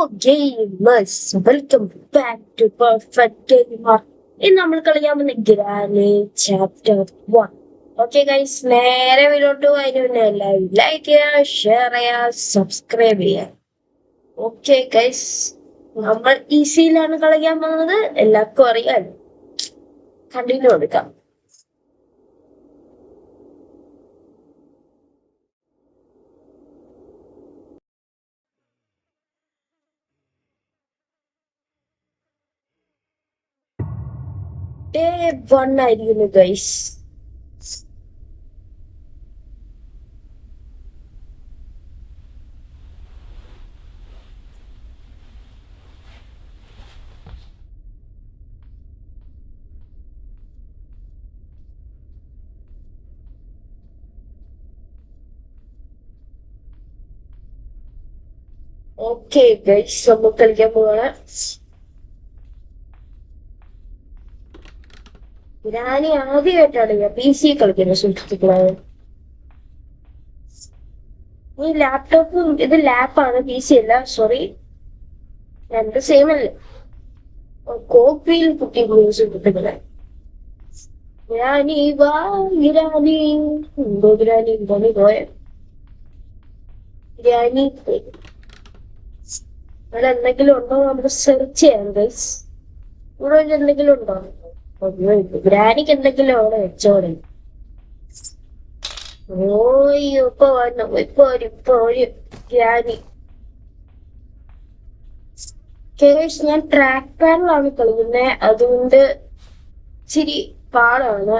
Gamers, welcome back to Perfect Gamer. ഇന്ന് നമ്മൾ കളിക്കാൻ പോകുന്ന ഗ്രാനി ചാപ്റ്റർ 1. ഓക്കെ ഗൈസ്, നേരെ വീഡിയോട്ട് പോയതിന് എല്ലാവരും ലൈക്ക് ചെയ്യുക, ഷെയർ ചെയ്യുക, സബ്സ്ക്രൈബ് ചെയ്യുക. ഓക്കെ ഗൈസ്, നമ്മൾ ഈസിയിലാണ് കളിക്കാൻ പോകുന്നത്, എല്ലാവർക്കും അറിയാം. കണ്ടിന്യൂ എടുക്കാം. Day 1 ആയിരിക്കുന്നു ഗൈസ്. ഓക്കെ ഗൈസ്, നമുക്ക് കളിക്കാൻ പോവാണ്. ഞാൻ ആദ്യമായിട്ടാണ് ഞാൻ PC കളിക്കുന്നത്. സുഹൃത്തുക്കളാണ്, ഈ ലാപ്ടോപ്പും ഇത് ലാപ്പാണ്, PC അല്ല. സോറി, രണ്ട് സെയിം അല്ലേ. കോപ്പിയിൽ കുട്ടി സുഹൃത്തുക്കളെ. ഗ്രാനി വാ ഗ്രാനി, എന്തോ ഗ്രാനി എന്താണ് പോയ ഗ്രാനി. ഇവിടെ എന്തെങ്കിലും ഉണ്ടോ നമുക്ക് സെർച്ച് ചെയ്യാം ഗൈസ്. ഇവിടെ എന്തെങ്കിലും ഉണ്ടോ? ഗ്രാനിക്ക് എന്തെങ്കിലും അവിടെ വെച്ചോടെ. ഓയ്യോ, ഇപ്പൊ വന്നു, ഇപ്പൊ ഒരു ഗ്രാനി. കേസ് ഞാൻ ട്രാക്ക് പാഡിലാണ് കളിക്കുന്നത്, അതുകൊണ്ട് ഇച്ചിരി പാടാണ്.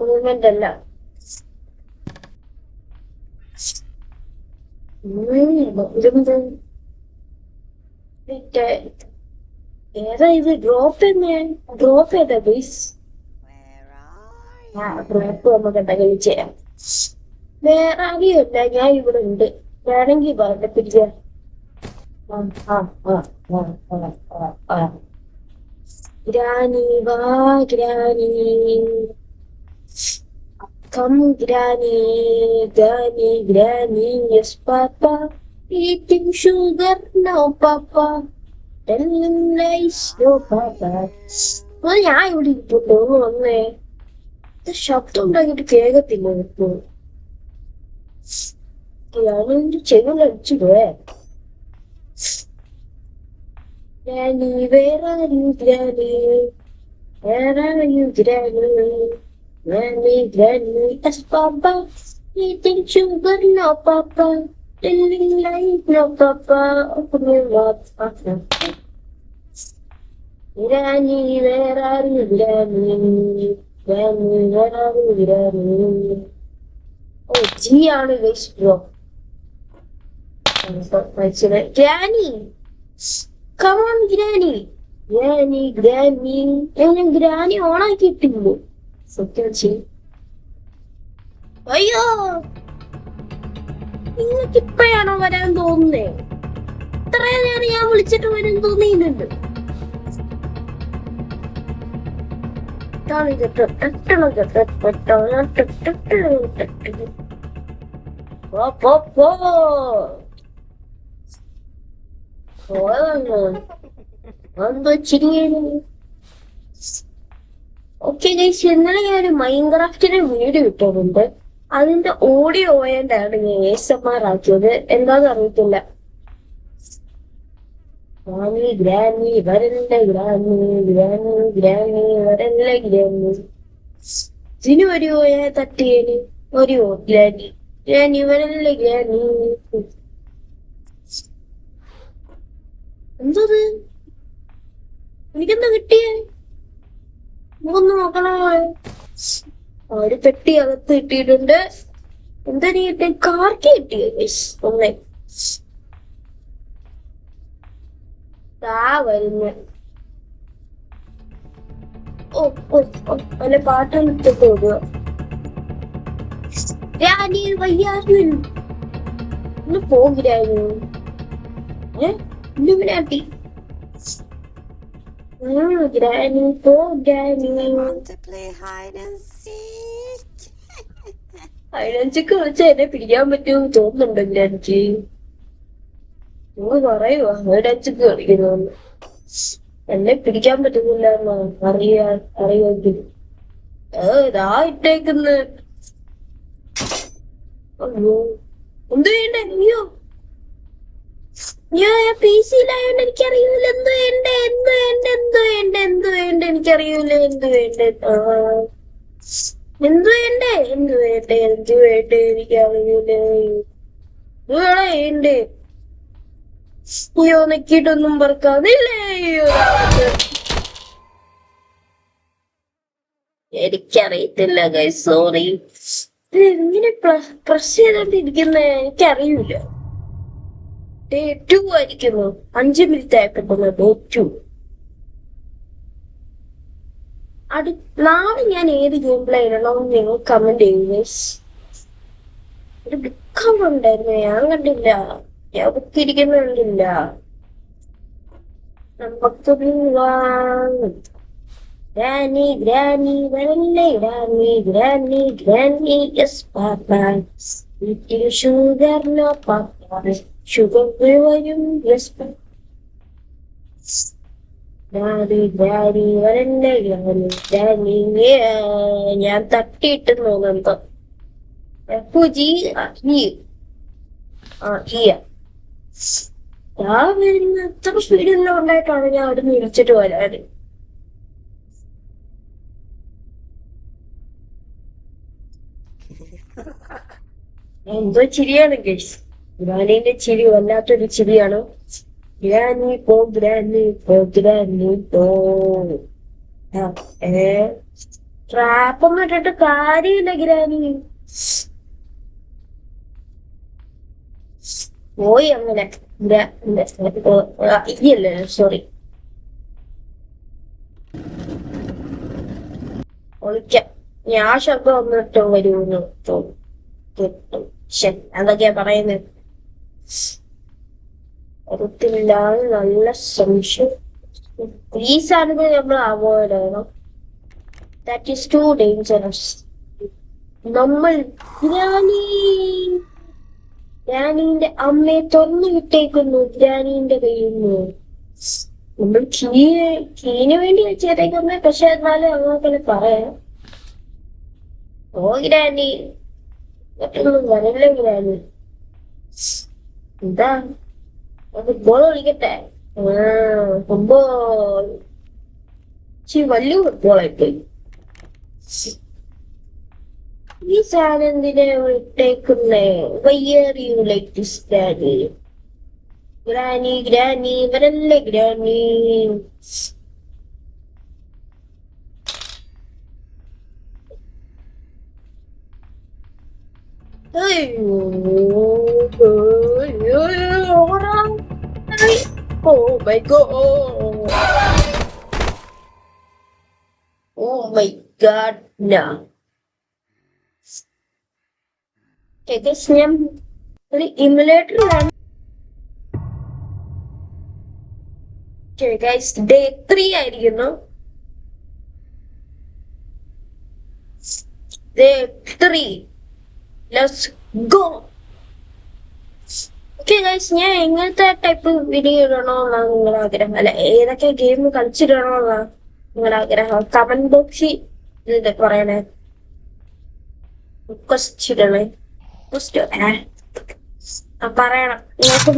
മൂവ്മെന്റ് അല്ല. ഏതാ ഇത്? ഡ്രോപ്പ് ഏതാ ബേസ്? ഡ്രോപ്പ് നമുക്ക് എന്തെങ്കിലും ചെയ്യാം. വേറെ ആരെയല്ല, ഞാൻ ഇവിടെ ഉണ്ട്. വേണമെങ്കിൽ പറഞ്ഞ പിടിക്കാൻ. ഗ്രാനി വാ granny, come granny, granny granny, yes പാപ്പ, eating sugar, no papa, telling lies, no papa. ഞാൻ ഇവിടെ ഇരിപ്പുണ്ടോ വന്നേ? ശബ്ദം ഉണ്ടാക്കിട്ട് കേൾക്കത്തില്ല. ഇപ്പോ ഞാനെന്റെ ചെവിയിൽ അടിച്ചിടുവേ. ഗ്രാനി വേറെ ഗ്രാനി, വേറെ ഗ്രാനി, ഗ്രാനി ഗ്രാനി, യെസ് പാപ്പ, eating sugar, no papa, telling lies, no papa, open your mouth, papa. Granny, where are you, Granny? Granny, where are you, Granny? Oh, G ആണ് guys, bro. Granny, come on, Granny. Granny, Granny. ഞാൻ granny ഓണാക്കിയിട്ടില്ലേ? സത്യം ചെയ്യും. അയ്യോ, നിങ്ങൾക്ക് ഇപ്പഴാണോ വരാൻ തോന്നുന്നേ? ഇത്രയും നേരം ഞാൻ വിളിച്ചിട്ട് വരാൻ തോന്നിയിട്ടുണ്ട്. ഓക്കെ ഗൈസ്, ഇന്നലെ ഞാൻ മൈൻക്രാഫ്റ്റിന്റെ വീഡിയോ ഇട്ടിട്ടുണ്ട്. അതിന്റെ ഓഡിയോ പോയണ്ടാണ് ഞാൻ ASMR ആക്കിയത്. എന്താന്ന് അറിയത്തില്ല. ഗ്രാനി ഗ്രാനി വരല്ലേ, ഗ്രാനി ഗ്രാനി ഗ്രാനി വരല്ലേ, ഗ്രാനി ജിനു വരുവോ? തട്ടിയേന് വരുവോ? ഗ്രാനി ഗ്രാനി വരല്ലേ, ഗ്രാനി. എന്തത്? എനിക്കെന്താ കിട്ടിയേ? മൂന്ന് നോക്കണോ? ഒരു പെട്ടി അകത്ത് കിട്ടിയിട്ടുണ്ട്. എന്താ കിട്ടിയ? കാർക്കി കിട്ടിയ ഒന്നേ. വരുന്ന അല്ല പാട്ടം ഇട്ടിട്ട് ഓടുക. ഗ്രാനി വയ്യായിരുന്നു, ഒന്ന് പോകിരായിരുന്നു. ഗ്രാനി പോ, ഗ്രാനി. ഹൈഡ് ആൻഡ് സീക്ക് വിളിച്ചാൽ എന്നെ പിടിക്കാൻ പറ്റുമെന്ന് തോന്നുന്നുണ്ടോ ഗ്രാനിക്ക്? നിങ്ങൾ പറയുവാ ഒരച്ചക്ക് കളിക്കുന്നു. എന്നെ പിടിക്കാൻ പറ്റുന്നില്ല അറിയുമെങ്കിൽ ഇതാ ഇട്ടേക്കുന്ന്. അയ്യോ എന്ത് വേണ്ടേ? അയ്യോ ഞാൻ പി സിയിലായോണ്ട് എനിക്കറിയൂല എന്ത് വേണ്ട എന്ത് വേണ്ട എന്ത് വേണ്ട എന്ത് വേണ്ട എനിക്കറിയൂല എന്ത് വേണ്ട. എന്ത് വേണ്ടേ എന്ത് വേണ്ടേ എന്ത് വേണ്ടേ എനിക്കറിയൂല. വേണ്ടേ അയ്യോ നെക്കിട്ടൊന്നും പറക്കാതില്ലേ. അയ്യോ എനിക്കറിയത്തില്ല ഗൈസ്, സോറി. ഇങ്ങനെ പ്രസ് ചെയ്തോണ്ടിരിക്കുന്ന എനിക്കറിയൂല. ഡേ 2 ആയിരിക്കുന്നു. 5 മിനിറ്റ് ആയപ്പോ ഡേ 2. നാളെ ഞാൻ ഏത് ഗെയിം പ്ലേ ഇടണമെന്ന് നിങ്ങൾ കമന്റ് ചെയ്യൂ. ഒരു ബുക്ക് ഉണ്ടായിരുന്നു, ഞാൻ കണ്ടില്ല. ഞാൻ ബുക്ക് ഇരിക്കുന്ന കണ്ടില്ല. നമുക്ക് ഗ്രാനി ഗ്രാനി വരല്ലേ ഗ്രാനി ഗ്രാനി ഗ്രാനി യെസ് പാപ്പ വീട്ടിൽ ഷുഗർ നോ പാപ്പ ഷുഗർ വരും യെസ് പാപ്പ ഗ്രാനി ഗ്രാനി വരല്ലേ ഗ്രാനി ഗ്രാനി. ഞാൻ തട്ടിയിട്ട് തോന്നുന്നു പൂജി ഞാൻ വരുന്ന എത്ര സ്പീഡിലെല്ലാം ഉണ്ടായിട്ടാണ് ഞാൻ അവിടെ നിന്ന് വിളിച്ചിട്ട് വരാറ്. എന്തോ ചിരിയാണ് ഗൈസ്, ഗ്രാനീന്റെ ചിരി വല്ലാത്തൊരു ചിരിയാണ്. ഗ്രാനി പോ ഗ്രാനി പോ ഗ്രാനി പോ. ട്രാപ്പൊന്നും ഇട്ടിട്ട് കാര്യമില്ല ഗ്രാനി. പോയി അങ്ങനെ ഇല്ലേ സോറി ഒളിക്കാം. ഞാൻ ശബ്ദം വന്നിട്ട് വരുമെന്ന് തോന്നുന്നു. അതൊക്കെയാ പറയുന്നത്. ഒത്തില്ലാതെ നല്ല സംശയം. ഈ സാധനങ്ങൾ നമ്മൾ അവോയ്ഡ് ചെയ്യണം. That is to dangerous. നമ്മൾ ഗ്രാനീന്റെ അമ്മയെ തുറന്നു വിട്ടേക്കുന്നു. ഗ്രാനീന്റെ കയ്യിൽ നിന്ന് നമ്മൾ കീന് വേണ്ടി വെച്ചേക്കുന്ന. പക്ഷെ എന്നാലും അങ്ങനെ പറയാം. ഓ ഗ്രാനി മറ്റൊന്നും വരല്ലേ ഗ്രാനി. എന്താ ഫുട്ബോൾ കളിക്കട്ടെ? ഫുട്ബോൾ വലിയ ഫുട്ബോളായിപ്പോയി. ഈ സാധനം എന്തിനാ ഇട്ടേക്കുന്നേ? ഗ്രാനി ഗ്രാനി ഗ്രാനി വരല്ലേ granny. Oh my god. Oh my god. No. ഞാൻ ഒരു ഇമുലേറ്ററിലാണ്. ഡേ 3 ആയിരിക്കുന്നു. Day 3. Let's go. Okay guys, ഞാൻ എങ്ങനത്തെ ടൈപ്പ് വീഡിയോ ഇടണമെന്നാണ് നിങ്ങളുടെ ആഗ്രഹം? അല്ല, ഏതൊക്കെ ഗെയിം കളിച്ചിടണമെന്നാണ് നിങ്ങളുടെ ആഗ്രഹം? കമന്റ് ബോക്സിൽ ഇത് പറയണേ. റിക്വസ്റ്റ് ഇടണേ. പറയണം. നിങ്ങൾക്ക്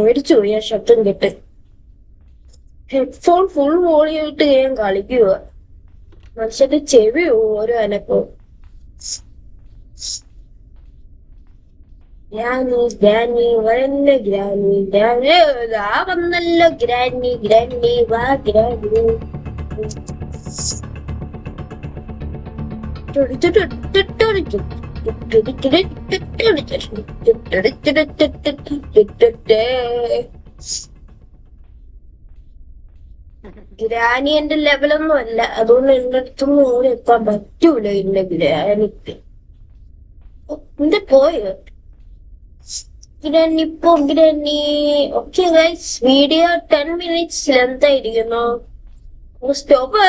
മേടിച്ചു പോയി ആ ശബ്ദം കേട്ട്. ഹെഡ്ഫോൺ ഫുൾ വോളിയം ഇട്ട് ഞാൻ കളിക്കുക. മനുഷ്യന്റെ ചെവി ഓരോ അനക്കവും. ഗ്രാനി ഗ്രാനി വരല്ലേ ഗ്രാനി ഗ്രാനി വന്നല്ലോ ഗ്രാനി ഗ്രാനി വാ ഗ്രാനി. ഗ്രാനി എന്റെ ലെവലൊന്നും അല്ല, അതുകൊണ്ട് എന്റെ അടുത്തൊന്നും ഓടി എത്താൻ പറ്റൂല. എന്റെ ഗ്രാനിക്ക് എന്റെ പോയോ ഗ്രാനി പോ granny. Okay guys, video 10 minutes length ആയിരിക്കുന്നു. സ്റ്റോപ്പ്.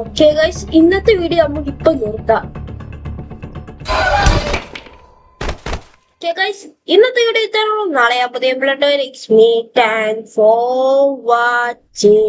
ഓക്കെ ഗൈസ്, ഇന്നത്തെ വീഡിയോ നമുക്ക് ഇപ്പൊ നിർത്താം. ഓക്കെ ഗൈസ്, ഇന്നത്തെ വീഡിയോ ഇത്രയുള്ളൂ. നാളെ പുതിയ താങ്ക്സ് ഫോർ വാച്ചിങ്.